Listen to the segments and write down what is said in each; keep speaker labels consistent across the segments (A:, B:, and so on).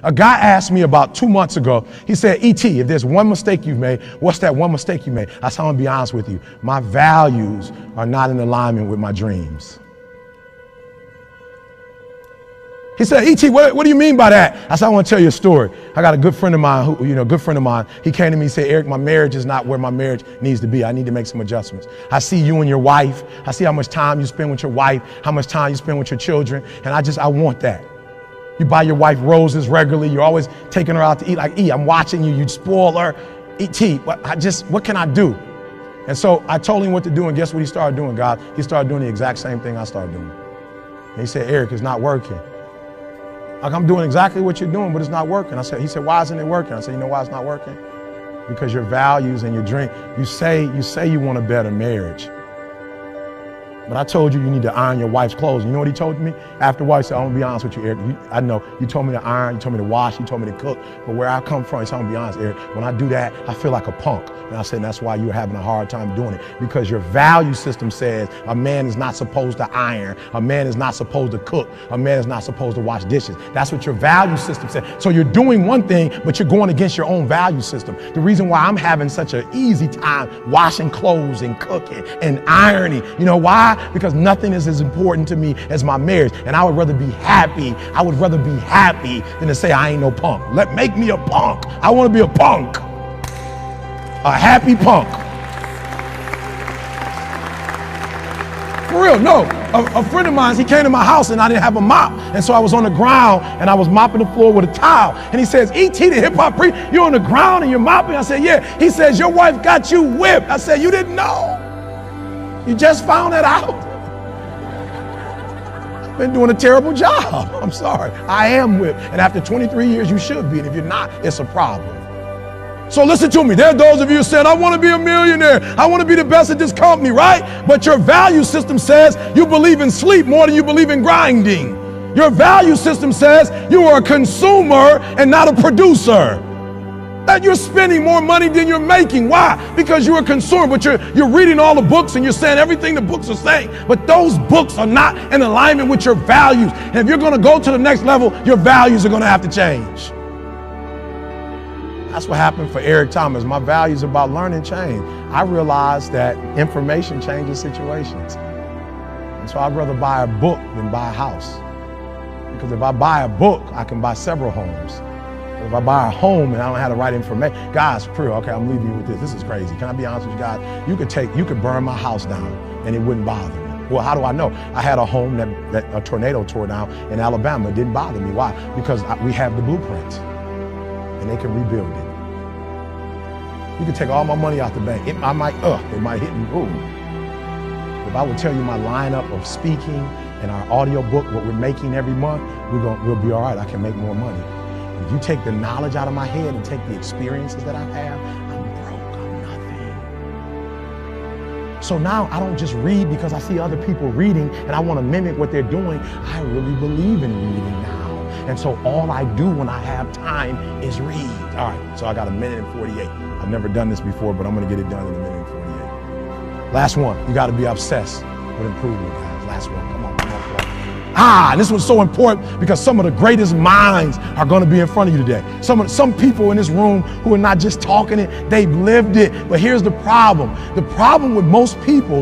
A: A guy asked me about 2 months ago, he said, E.T., if there's one mistake you've made, what's that one mistake you made? I said, I'm gonna be honest with you. My values are not in alignment with my dreams. He said, E.T., what do you mean by that? I said, I want to tell you a story. I got a good friend of mine he came to me and said, Eric, my marriage is not where my marriage needs to be. I need to make some adjustments. I see you and your wife. I see how much time you spend with your wife, how much time you spend with your children. And I want that. You buy your wife roses regularly. You're always taking her out to eat. Like, E, I'm watching you. You'd spoil her. E.T., what can I do? And so I told him what to do. And guess what he started doing, God? He started doing the exact same thing I started doing. And he said, Eric, it's not working. Like, I'm doing exactly what you're doing, but it's not working. He said, why isn't it working? I said, you know why it's not working? Because your values and your dream, you say you want a better marriage. But I told you need to iron your wife's clothes. You know what he told me? After a while, he said, I'm gonna be honest with you, Eric. I know, you told me to iron, you told me to wash, you told me to cook, but where I come from, he said, I'm gonna be honest, Eric, when I do that, I feel like a punk. And I said, that's why you're having a hard time doing it. Because your value system says a man is not supposed to iron, a man is not supposed to cook, a man is not supposed to wash dishes. That's what your value system says. So you're doing one thing, but you're going against your own value system. The reason why I'm having such an easy time washing clothes and cooking and ironing, you know why? Because nothing is as important to me as my marriage. And I would rather be happy. I would rather be happy than to say I ain't no punk. Make me a punk. I want to be a punk. A happy punk. For real, no. A friend of mine, he came to my house and I didn't have a mop. And so I was on the ground and I was mopping the floor with a towel. And he says, E.T., the hip hop priest, you're on the ground and you're mopping? I said, yeah. He says, your wife got you whipped. I said, you didn't know? You just found that out? Been doing a terrible job. I'm sorry. I am whipped. And after 23 years, you should be. And if you're not, it's a problem. So listen to me. There are those of you who said, I want to be a millionaire. I want to be the best at this company, right? But your value system says you believe in sleep more than you believe in grinding. Your value system says you are a consumer and not a producer. That you're spending more money than you're making. Why? Because you're a consumer, but you're reading all the books and you're saying everything the books are saying, but those books are not in alignment with your values. And if you're going to go to the next level, your values are going to have to change. That's what happened for Eric Thomas. My values about learning changed. I realized that information changes situations. And so I'd rather buy a book than buy a house. Because if I buy a book, I can buy several homes. If I buy a home and I don't have the right information, guys, for real, okay, I'm leaving you with this. This is crazy. Can I be honest with you guys? You could burn my house down and it wouldn't bother me. Well, how do I know? I had a home that a tornado tore down in Alabama. It didn't bother me. Why? Because we have the blueprint and they can rebuild it. You can take all my money out the bank. It might hit me. Ooh. If I would tell you my lineup of speaking and our audio book, what we're making every month, we'll be all right. I can make more money. If you take the knowledge out of my head and take the experiences that I have, I'm broke, I'm nothing. So now I don't just read because I see other people reading and I want to mimic what they're doing. I really believe in reading now. And so all I do when I have time is read. All right, so I got 1:48. I've never done this before, but I'm going to get it done in 1:48. Last one, you got to be obsessed with improvement, guys. Last one, come on. And this was so important because some of the greatest minds are going to be in front of you today. Some people in this room who are not just talking it, they've lived it. But here's the problem. The problem with most people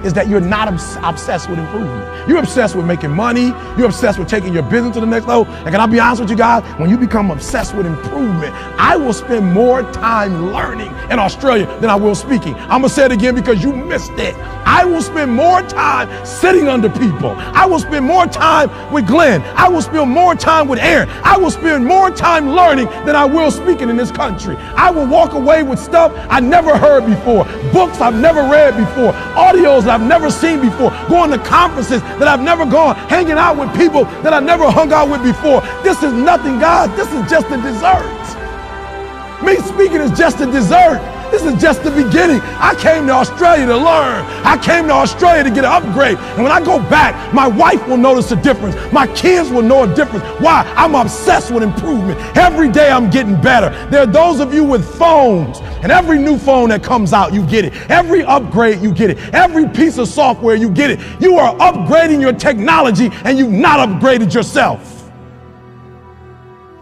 A: is that you're not obsessed with improvement. You're obsessed with making money. You're obsessed with taking your business to the next level. And can I be honest with you guys? When you become obsessed with improvement, I will spend more time learning in Australia than I will speaking. I'm going to say it again because you missed it. I will spend more time sitting under people. I will spend more time with Glenn. I will spend more time with Aaron. I will spend more time learning than I will speaking in this country. I will walk away with stuff I never heard before, books I've never read before, audios I've never seen before, going to conferences that I've never gone, hanging out with people that I never hung out with before. This is nothing, guys. This is just a dessert. Me speaking is just a dessert. This is just the beginning. I came to Australia to learn. I came to Australia to get an upgrade. And when I go back, my wife will notice a difference. My kids will know a difference. Why? I'm obsessed with improvement. Every day I'm getting better. There are those of you with phones, and every new phone that comes out, you get it. Every upgrade, you get it. Every piece of software, you get it. You are upgrading your technology, and you've not upgraded yourself.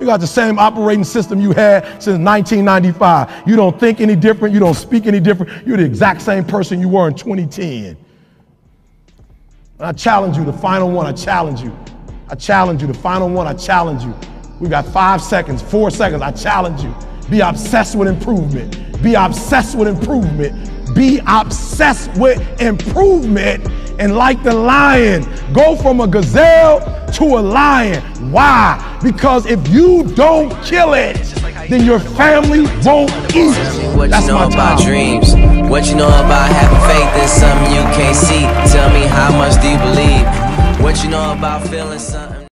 A: You got the same operating system you had since 1995. You don't think any different. You don't speak any different. You're the exact same person you were in 2010. And I challenge you, the final one, I challenge you. I challenge you, the final one, I challenge you. We got 5 seconds, 4 seconds, I challenge you. Be obsessed with improvement. Be obsessed with improvement. Be obsessed with improvement. And like the lion, go from a gazelle to a lion. Why? Because if you don't kill it, then your family won't eat.
B: What you know about dreams? What you know about having faith in something you can't see? Tell me, how much do you believe? What you know about feeling something?